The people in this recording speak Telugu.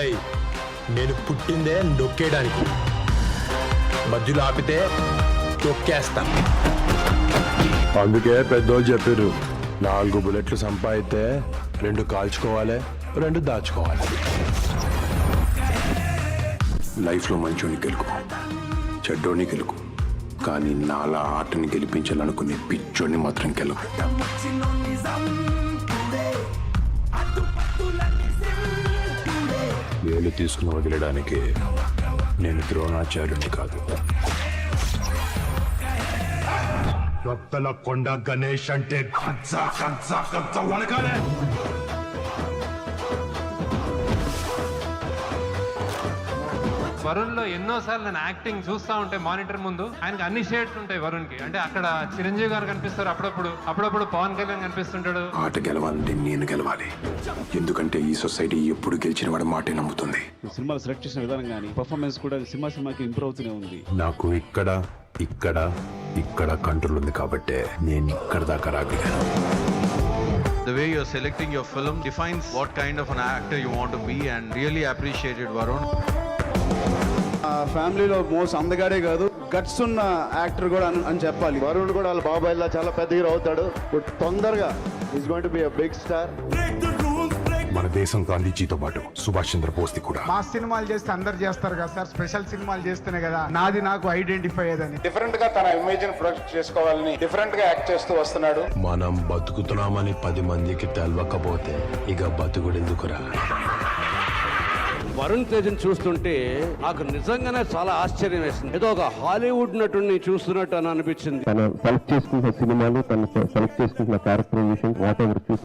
రేయ్, నేను పుట్టిందే నొక్కేయడానికి. మధ్యలో ఆపితే తొక్కేస్తా. అందుకే పెద్దోళ్ళు చెప్పారు, 4 బుల్లెట్లు సంపాదితే 2 కాల్చుకోవాలి, 2 దాచుకోవాలి. లైఫ్లో మంచోని గెలుకు, చెడ్డోని గెలుకు, కానీ నాలా ఆటని గెలిపించాలనుకునే పిచ్చోని మాత్రం గెలుకు. వేలు తీసుకుని వదిలేయడానికి నేను ద్రోణాచార్యుని కాదు. రత్తల కొండ గణేష్ అంటే కంచా కంచా కంచా వణకాలే. వరుణ్ లో ఎన్నోసార్లు నేను యాక్టింగ్ చూస్తా ఉంటే మానిటర్ ముందు ఆయనకి అన్ని షేడ్స్ ఉంటాయి వరుణ్ కి. అంటే అక్కడ చిరంజీవి గారు కనిపిస్తారు, అప్పుడప్పుడు పవన్ కళ్యాణ్ కనిపిస్తుంటాడు. ఆట గెలవాలంటే నేను గెలవాలి, ఎందుకంటే ఈ సొసైటీ ఎప్పుడు గెలిచిన వాడి మాటే నమ్ముతుంది. సినిమాలు సెలెక్ట్ చేసిన విధానం కానీ పర్ఫార్మెన్స్ కూడా సినిమాకి ఇంప్రూవ్ అవుతూనే ఉంది. నాకు ఇక్కడ ఇక్కడ ఇక్కడ కంట్రోల్ ఉంది కాబట్టే నేను ఇక్కడ దాకా రాగలిగాను. The way you're selecting your film defines what kind of an actor you want to be, and really appreciated Varun. ఫ్యామిలీలో మోస్ట్ అందగాడే కాదు, గట్స్ ఉన్న యాక్టర్ కూడా అని చెప్పాలి. వరుణ్ కూడా వాళ్ళ బాబాయ్ లా చాలా పెద్ద హీరో అవుతాడు. తొందరగా is going to be a big star. మన దేశం గాంధీజీతో పాటు సుభాష్ చంద్రబోస్ కూడా. మా సినిమాలు చేస్తే అందరు చేస్తారు కదా సార్, స్పెషల్ సినిమాలు చేస్తేనే కదా నాది నాకు ఐడెంటిఫై అయ్యేదని. డిఫరెంట్ గా తన ఇమేజ్ ని ప్రొజెక్ట్ చేసుకోవాలని డిఫరెంట్ గా యాక్ట్ చేస్తూ వస్తున్నాడు. మనం బతుకుతున్నామని 10 మందికి తెలవకపోతే ఇక బతుకుడెందుకురా? వరుణ్ తేజ్ని చూస్తుంటే నాకు నిజంగానే చాలా ఆశ్చర్యం వేసింది. ఏదో ఒక హాలీవుడ్ నటుడిని చూస్తున్నట్టు అని అనిపించింది. తను సెలెక్ట్ చేసుకుంటున్న సినిమాలు, తను సెలెక్ట్ చేసుకుంటున్న క్యారెక్టరైజేషన్, వాట్ ఎవర్